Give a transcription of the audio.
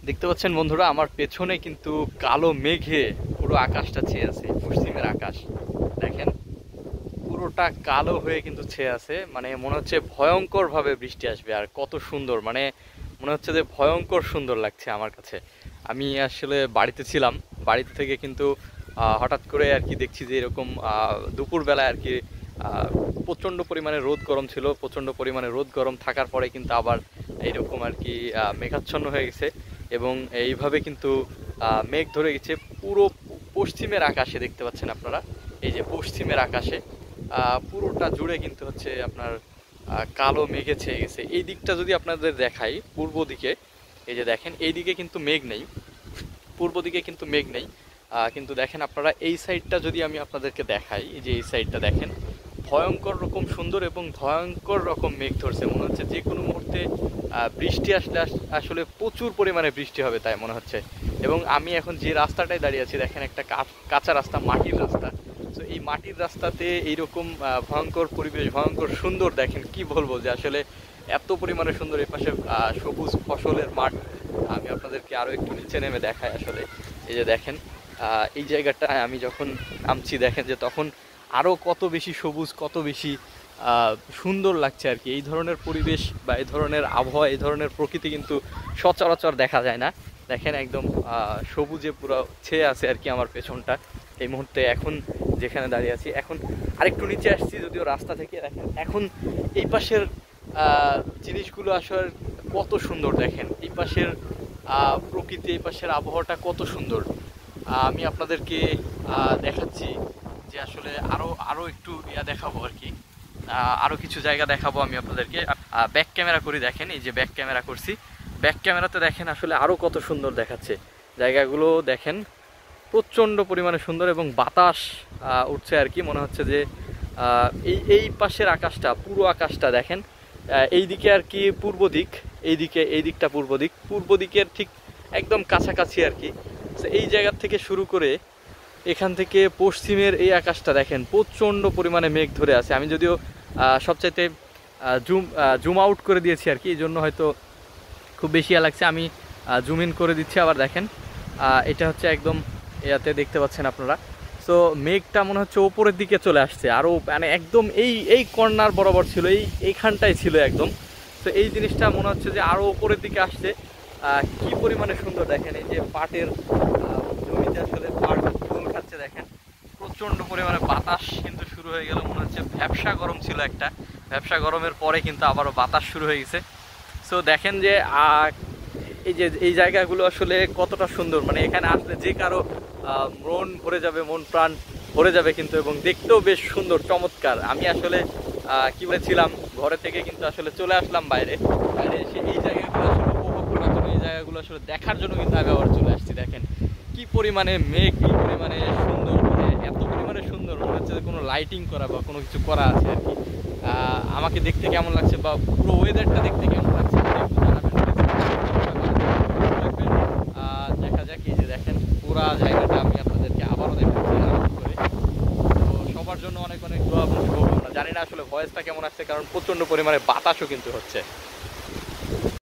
দেখতে পাচ্ছেন বন্ধুরা, আমার পেছনে কিন্তু কালো মেঘে পুরো আকাশটা ছেয়ে আছে। পশ্চিমের আকাশ দেখেন, পুরোটা কালো হয়ে কিন্তু ছেয়ে আছে। মানে মনে হচ্ছে ভয়ঙ্কর ভাবে বৃষ্টি আসবে। আর কত সুন্দর, মানে মনে হচ্ছে যে ভয়ঙ্কর সুন্দর লাগছে আমার কাছে। আমি আসলে বাড়িতে ছিলাম, বাড়িতে থেকে কিন্তু হঠাৎ করে আর কি দেখছি যে এরকম দুপুরবেলায় আর কি আহ, প্রচণ্ড পরিমাণে রোদ গরম ছিল। প্রচণ্ড পরিমাণে রোদ গরম থাকার পরে কিন্তু আবার এইরকম আর কি মেঘাচ্ছন্ন হয়ে গেছে। এবং এইভাবে কিন্তু মেঘ ধরে গেছে পুরো পশ্চিমের আকাশে। দেখতে পাচ্ছেন আপনারা, এই যে পশ্চিমের আকাশে পুরোটা জুড়ে কিন্তু হচ্ছে আপনার কালো মেঘে ছেয়ে গেছে। এই দিকটা যদি আপনাদের দেখাই, পূর্ব দিকে এই যে দেখেন, এই দিকে কিন্তু মেঘ নেই, পূর্ব দিকে কিন্তু মেঘ নেই। কিন্তু দেখেন আপনারা, এই সাইডটা যদি আমি আপনাদেরকে দেখাই, এই যে এই সাইডটা দেখেন, ভয়ঙ্কর রকম সুন্দর এবং ভয়ঙ্কর রকম মেঘ ধরছে। মনে হচ্ছে যে কোনো মুহূর্তে বৃষ্টি আসলে আসলে প্রচুর পরিমাণে বৃষ্টি হবে তাই মনে হচ্ছে। এবং আমি এখন যে রাস্তাটায় দাঁড়িয়ে আছি দেখেন, একটা কাঁচা রাস্তা, মাটির রাস্তা। তো এই মাটির রাস্তাতে এইরকম ভয়ঙ্কর পরিবেশ, ভয়ঙ্কর সুন্দর, দেখেন কি বলবো যে আসলে এত পরিমাণে সুন্দর। এই পাশে সবুজ ফসলের মাঠ। আমি আপনাদেরকে আরো একটু নিচে নেমে দেখাই আসলে। এই যে দেখেন, এই জায়গাটায় আমি যখন নামছি দেখেন যে তখন আরো কত বেশি সবুজ, কত বেশি সুন্দর লাগছে আর কি। এই ধরনের পরিবেশ বা এই ধরনের আবহাওয়া, এই ধরনের প্রকৃতি কিন্তু সচরাচর দেখা যায় না। দেখেন একদম সবুজে পুরো ছেয়ে আছে আর কি আমার পেছনটা এই মুহূর্তে। এখন যেখানে দাঁড়িয়ে আছি, এখন আরেকটু নিচে আসছি যদিও রাস্তা থেকে। দেখেন এখন এই পাশের জিনিসগুলো আসলে কত সুন্দর। দেখেন এই পাশের প্রকৃতি, এই পাশের আবহাওয়াটা কত সুন্দর। আমি আপনাদেরকে দেখাচ্ছি যে আসলে আরো আরো একটু দেখাবো আর কি। আরো কিছু জায়গা দেখাবো আমি আপনাদেরকে। ব্যাক ক্যামেরা করি, দেখেন এই যে ব্যাক ক্যামেরা করছি। ব্যাক ক্যামেরাতে দেখেন আসলে আরো কত সুন্দর দেখাচ্ছে জায়গাগুলো। দেখেন প্রচণ্ড পরিমাণে সুন্দর এবং বাতাস উঠছে আর কি। মনে হচ্ছে যে এই এই পাশের আকাশটা, পুরো আকাশটা দেখেন। এই দিকে আর কি পূর্ব দিক, এই দিকে, এই দিকটা পূর্ব দিক, পূর্ব দিকের ঠিক একদম কাছাকাছি আর কি। এই জায়গা থেকে শুরু করে এখান থেকে পশ্চিমের এই আকাশটা দেখেন, প্রচণ্ড পরিমাণে মেঘ ধরে আছে। আমি যদিও সবচাইতে জুম আউট করে দিয়েছি আর কি, এই জন্য হয়তো খুব বেশি লাগছে। আমি জুম ইন করে দিচ্ছি আবার। দেখেন এটা হচ্ছে একদম ইয়াতে দেখতে পাচ্ছেন আপনারা। সো মেঘটা মনে হচ্ছে ওপরের দিকে চলে আসছে, আরও মানে একদম এই এই কর্নার বরাবর ছিল, এইখানটাই ছিল একদম। তো এই জিনিসটা মনে হচ্ছে যে আরও ওপরের দিকে আসছে। কি পরিমাণে সুন্দর দেখেন, এই যে পাটের জমিতে আসলে পাট ফুল খাচ্ছে দেখেন। প্রচণ্ড পরিমাণে বাতাস কিন্তু শুরু হয়ে গেল। মনে হচ্ছে ভ্যাপসা গরম ছিল একটা, ভ্যাপসা গরমের পরে কিন্তু আবারও বাতাস শুরু হয়ে গেছে। সো দেখেন যে এই যে এই জায়গাগুলো আসলে কতটা সুন্দর। মানে এখানে আসলে যে কারো মন ভরে যাবে, মন প্রাণ ভরে যাবে কিন্তু, এবং দেখতেও বেশ সুন্দর, চমৎকার। আমি আসলে কি বলেছিলাম, ঘরে থেকে কিন্তু আসলে চলে আসলাম বাইরে। বাইরে এসে এই জায়গাগুলো আসলে উপভোগ করার জন্য, এই জায়গাগুলো আসলে দেখার জন্য কিন্তু আমি আবার চলে আসছি। দেখেন কি পরিমাণে মেঘ, কি পরিমাণে সুন্দর, মানে এত পরিমাণে সুন্দর মনে হচ্ছে যে কোনো লাইটিং করা বা কোনো কিছু করা আছে আর কি। আমাকে দেখতে কেমন লাগছে বা পুরো ওয়েদারটা দেখতে কেমন লাগছে একটু জানাবেন। দেখা যাক। এই যে দেখেন পুরা জায়গাটা আমি আপনাদেরকে আবারও দেখাচ্ছি আরাম করে। তো সবার জন্য অনেক অনেক দোয়া এবং শুভকামনা। জানি না আসলে ভয়েসটা কেমন আসছে, কারণ প্রচণ্ড পরিমাণে বাতাসও কিন্তু হচ্ছে।